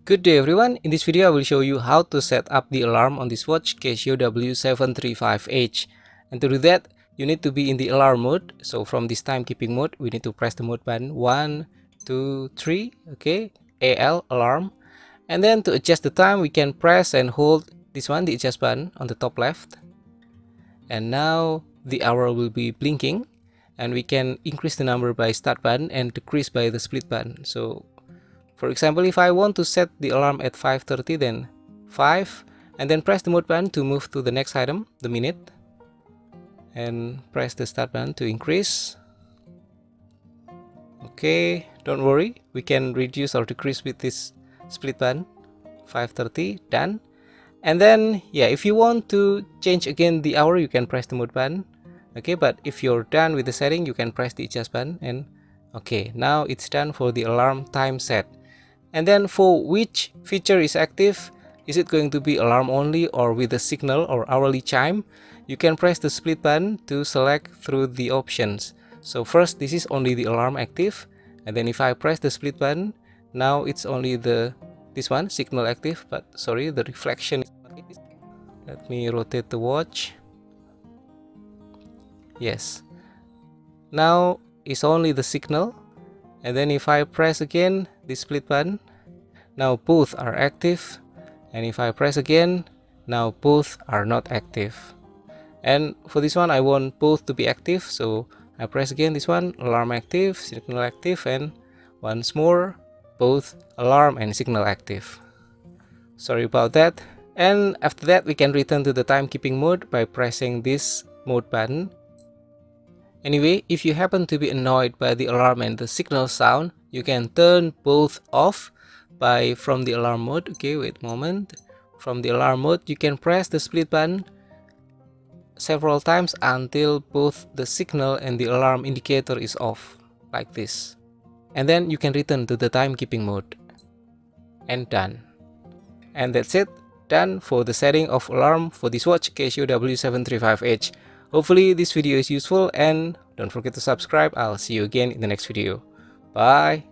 Good day everyone, in this video I will show you how to set up the alarm on this watch Casio W735H. And to do that, you need to be in the alarm mode. So from this timekeeping mode, we need to press the mode button 1, 2, 3, okay, AL, alarm. And then to adjust the time, we can press and hold this one, the adjust button on the top left. And now the hour will be blinking, and we can increase the number by start button and decrease by the split button. So for example, if I want to set the alarm at 5:30, then 5, and then press the mode button to move to the next item, the minute, and press the start button to increase. Okay, don't worry, we can reduce or decrease with this split button. 5:30, done. And then, yeah, if you want to change again the hour, you can press the mode button. Okay, but if you're done with the setting, you can press the adjust button, and okay, now it's done for the alarm time set. And then for which feature is active, is it going to be alarm only or with a signal or hourly chime? You can press the split button to select through the options. So first, this is only the alarm active, and then if I press the split button, now it's only this one, signal active, but sorry, the reflection. Let me rotate the watch. Yes, now it's only the signal. And then if I press again the split button, now both are active, and if I press again, now both are not active. And for this one, I want both to be active, so I press again this one, alarm active, signal active, and once more, both alarm and signal active. Sorry about that. And after that, we can return to the timekeeping mode by pressing this mode button. Anyway, if you happen to be annoyed by the alarm and the signal sound, you can turn both off from the alarm mode. Okay, wait a moment. From the alarm mode, you can press the split button several times until both the signal and the alarm indicator is off, like this. And then you can return to the timekeeping mode. And done. And that's it. Done for the setting of alarm for this watch Casio W735H. Hopefully this video is useful, and don't forget to subscribe. I'll see you again in the next video. Bye.